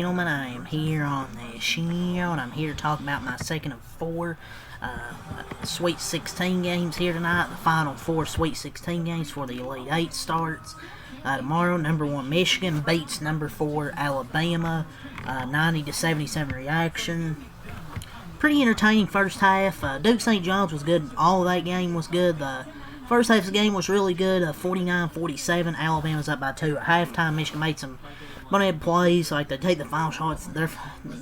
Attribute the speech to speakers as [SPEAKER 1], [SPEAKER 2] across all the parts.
[SPEAKER 1] Gentlemen, I am here on the show, and I'm here to talk about my second of four Sweet 16 games here tonight. The final four Sweet 16 games for the Elite Eight starts. Tomorrow, number 1 Michigan beats number 4 Alabama, 90-77 reaction. Pretty entertaining first half. Duke St. John's was good. All of that game was good. The first half of the game was really good. 49-47. Alabama's up by 2 at halftime. Michigan made some money plays, like they take the final shots. They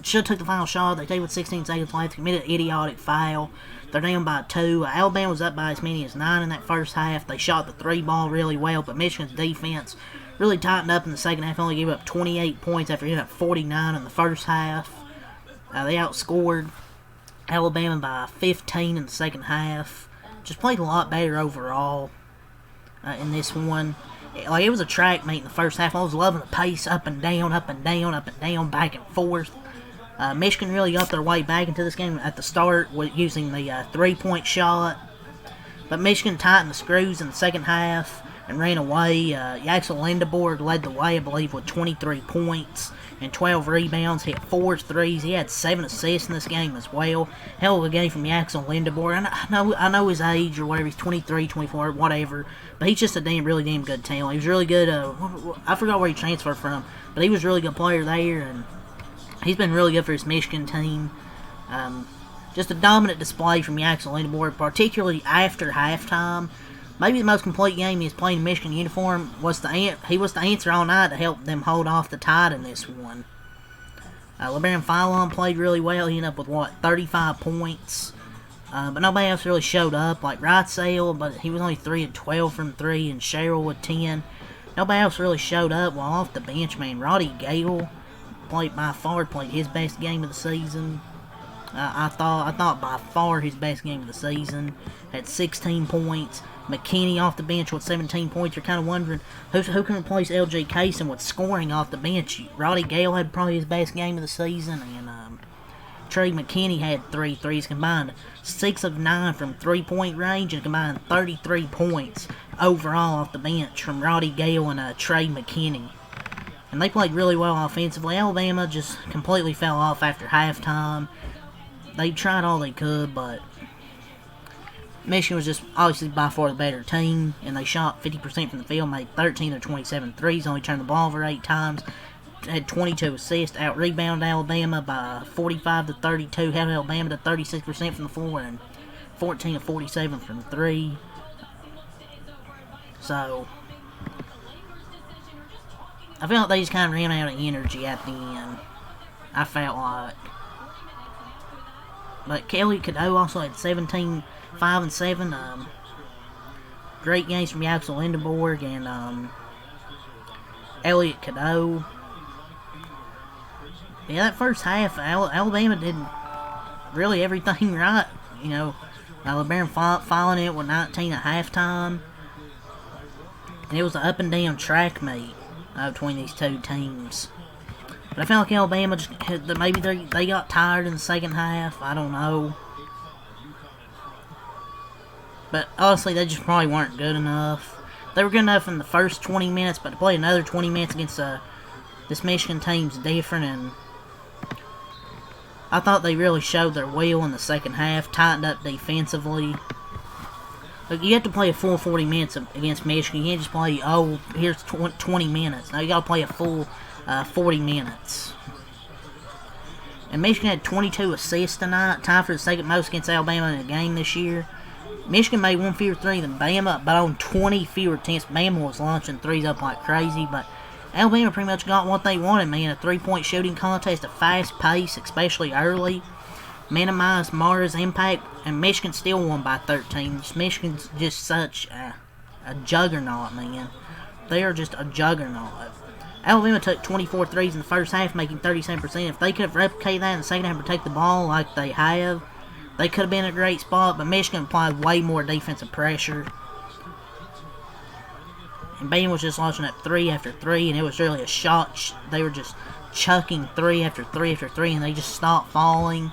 [SPEAKER 1] should have took the final shot. They take it with 16 seconds left. Committed an idiotic foul. They're down by 2. Alabama was up by as many as 9 in that first half. They shot the 3 ball really well, but Michigan's defense really tightened up in the second half. Only gave up 28 points after hitting up 49 in the first half. They outscored Alabama by 15 in the second half. Just played a lot better overall in this one. Like, it was a track meet in the first half. I was loving the pace, up and down, up and down, up and down, back and forth. Michigan really got their way back into this game at the start with using the 3-point shot. But Michigan tightened the screws in the second half and ran away. Axel Lindeborg led the way, I believe, with 23 points and 12 rebounds. Hit 4 threes. He had 7 assists in this game as well. Hell of a game from Axel Lindeborg. I know his age or whatever. He's 23, 24, whatever. But he's just a really damn good talent. He was really good. I forgot where he transferred from, but he was a really good player there, and he's been really good for his Michigan team. Just a dominant display from Axel Lindeborg, particularly after halftime. Maybe the most complete game he's played in Michigan uniform. He was the answer all night to help them hold off the Tide in this one. LeBaron Philon played really well. He ended up with, 35 points. But nobody else really showed up. Like Wrightsale, but he was only 3 of 12 from 3, and Sherrill with 10. Nobody else really showed up. While off the bench, man, Roddy Gale played his best game of the season. I thought by far his best game of the season. Had 16 points. McKinney off the bench with 17 points. You're kind of wondering who can replace L.J. Kaysen with scoring off the bench. Roddy Gale had probably his best game of the season, and Trey McKinney had 3 threes combined. 6 of 9 from 3-point range, and combined 33 points overall off the bench from Roddy Gale and Trey McKinney. And they played really well offensively. Alabama just completely fell off after halftime. They tried all they could, but Michigan was just obviously by far the better team, and they shot 50% from the field, made 13 of 27 threes, only turned the ball over 8 times, had 22 assists, out-rebounded Alabama by 45-32, held Alabama to 36% from the floor, and 14 of 47 from 3. So, I felt like they just kind of ran out of energy at the end. I felt like. But Kelly Cadeau also had 17, 5 and 7. Great games from Axel Lindeborg and Elliot Cadeau. Yeah, that first half, Alabama did really everything right. You know, LeBaron following it with 19 at halftime. And it was an up and down track meet between these two teams. But I felt like Alabama maybe they got tired in the second half. I don't know. But honestly, they just probably weren't good enough. They were good enough in the first 20 minutes, but to play another 20 minutes against this Michigan team's different. And I thought they really showed their will in the second half, tightened up defensively. Look, you have to play a full 40 minutes against Michigan. You can't just play, here's 20 minutes. No, you got to play a full 40 minutes. And Michigan had 22 assists tonight, tied for the second most against Alabama in a game this year. Michigan made 1 fewer 3 than Bama, but on 20 fewer attempts. Bama was launching 3s up like crazy, but Alabama pretty much got what they wanted, man. A 3-point shooting contest, a fast pace, especially early. Minimized Mara's impact, and Michigan still won by 13. Michigan's just such a juggernaut, man. They are just a juggernaut. Alabama took 24 threes in the first half, making 37%. If they could have replicated that in the second half and protect the ball like they have, they could have been in a great spot, but Michigan applied way more defensive pressure. And Bama was just launching up 3 after 3, and it was really a shot. They were just chucking 3 after 3 after 3, and they just stopped falling.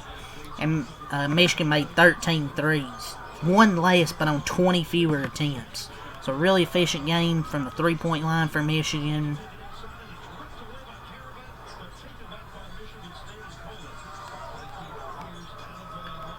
[SPEAKER 1] And Michigan made 13 threes. 1 less, but on 20 fewer attempts. So a really efficient game from the 3-point line for Michigan.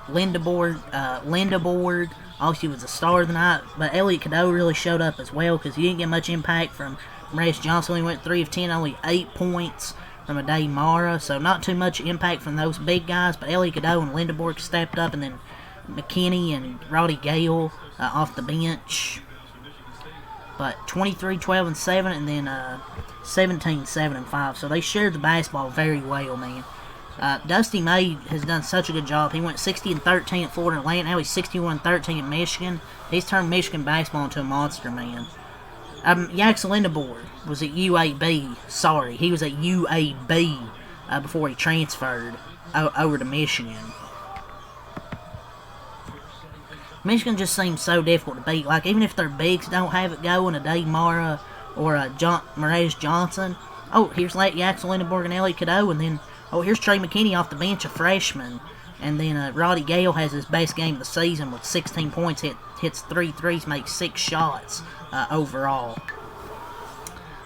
[SPEAKER 1] Lindeborg obviously was the star of the night, but Elliot Cadeau really showed up as well because he didn't get much impact from Marius Johnson. He went 3 of 10, only 8 points from Ade Mara, so not too much impact from those big guys, but Elliot Cadeau and Lindeborg stepped up, and then McKinney and Roddy Gale off the bench. But 23, 12, and 7, and then 17, 7, and 5. So they shared the basketball very well, man. Dusty May has done such a good job. He went 60 and 13 at Florida Atlantic. Now he's 61 and 13 at Michigan. He's turned Michigan basketball into a monster, man. Jackson Lindeborg was at UAB. Sorry, he was at UAB before he transferred over to Michigan. Michigan just seems so difficult to beat. Like, even if their bigs don't have it going, Ade Mara or Marius Johnson. Oh, here's Jackson Lindeborg and Elliot Cadeau, and then, oh, here's Trey McKinney off the bench, a freshman. And then Roddy Gale has his best game of the season with 16 points, hits 3 threes, makes 6 shots overall.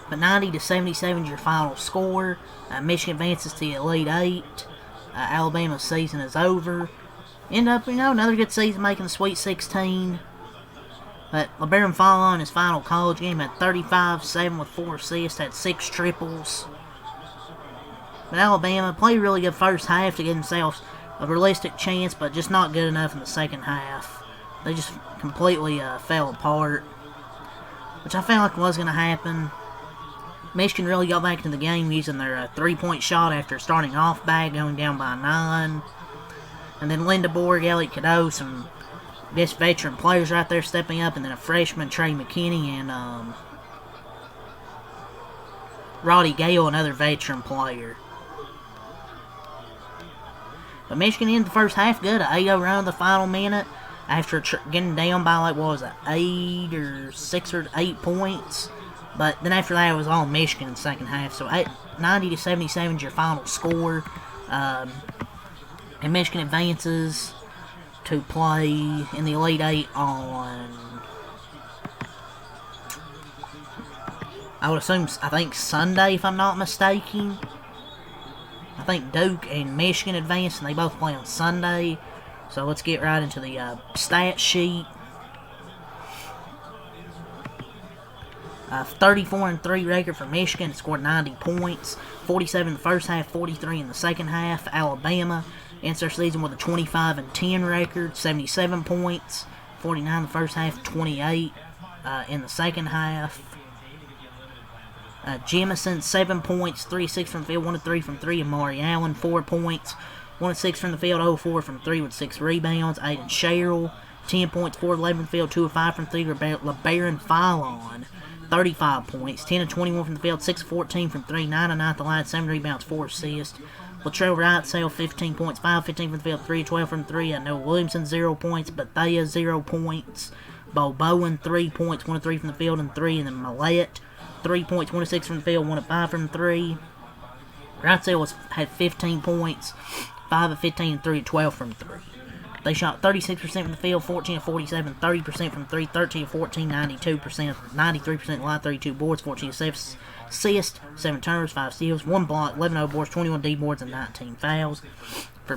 [SPEAKER 1] But 90 to 77 is your final score. Michigan advances to the Elite Eight. Alabama's season is over. End up, another good season, making the Sweet 16. But LeBaron Fallon, his final college game, had 35, 7 with 4 assists, had 6 triples. But Alabama played a really good first half to give themselves a realistic chance, but just not good enough in the second half. They just completely fell apart, which I felt like was going to happen. Michigan really got back into the game using their 3-point shot after starting off bad, going down by 9. And then Lindeborg, Elliot Cadeau, some best veteran players right there stepping up, and then a freshman, Trey McKinney, and Roddy Gale, another veteran player. But Michigan ended the first half good, an 8-0 run in the final minute, after getting down by, like, what was it, 8 or 6 or 8 points. But then after that, it was all Michigan in the second half. So 90 to 77 is your final score. And Michigan advances to play in the Elite Eight on, I think Sunday, if I'm not mistaken. I think Duke and Michigan advance, and they both play on Sunday. So let's get right into the stat sheet. 34-3 record for Michigan, scored 90 points, 47 in the first half, 43 in the second half. Alabama ends their season with a 25-10 record, 77 points, 49 in the first half, 28 in the second half. Jemison, 7 points, 3-6 from the field, 1-3 from 3. Amari Allen, 4 points, 1-6 from the field, 0-4 from 3 with 6 rebounds. Aiden Sherrill, 10 points, 4-11 from the field, 2-5 from 3. LeBaron Fallon, 35 points, 10-21 from the field, 6-14 from 3, 9-9 at the line, 7 rebounds, 4 assists. Latrell Wrightsell, 15 points, 5-15 from the field, 3-12 from 3. Noah Williamson, 0 points. Bethea, 0 points. Bo Bowen, 3 points, 1-3 from the field and 3. And then Millette, 3 points, 1-6 from the field, 1-5 from 3. Wrightsell had 15 points, 5-15, and 3-12 from 3. They shot 36% from the field, 14-47, 30% from 3, 13-14, 92%, 93% line, 32 boards, 14 assists, 7 turnovers, 5 steals, 1 block, 11 boards, 21 D boards, and 19 fouls. For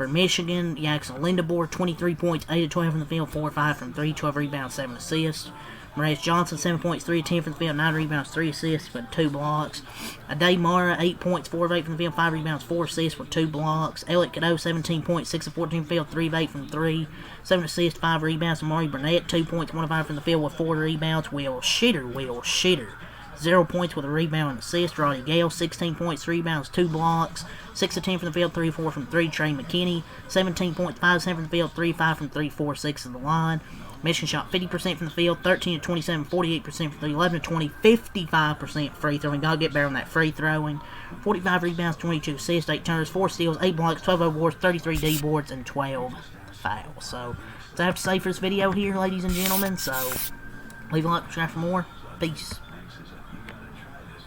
[SPEAKER 1] Michigan, Jackson Lindeborg, 23 points, 8-12 from the field, 4-5 from 3, 12 rebounds, 7 assists. Marius Johnson, 7 points, 3-10 from the field, 9 rebounds, 3 assists, with 2 blocks. Ade Mara, 8 points, 4 of 8 from the field, 5 rebounds, 4 assists, with 2 blocks. Elliot Cadeau, 17 points, 6 of 14 from the field, 3 of 8 from 3, 7 assists, 5 rebounds. Amari Burnett, 2 points, 1 of 5 from the field, with 4 rebounds. Will Shitter, 0 points with a rebound and assist. Roddy Gale, 16 points, 3 rebounds, 2 blocks. 6 of 10 from the field, 3 of 4 from 3. Trey McKinney, 17 points, 5 of 7 from the field, 3 of 5 from 3, 4 of 6 of the line. Michigan shot 50% from the field, 13-27, 48% from 3, 11-20, 55% free throwing. Gotta get better on that free throwing. 45 rebounds, 22 assists, 8 turnovers, 4 steals, 8 blocks, 12 boards, 33 D boards, and 12 fouls. So, that's all I have to say for this video here, ladies and gentlemen. So, leave a like, subscribe for more. Peace.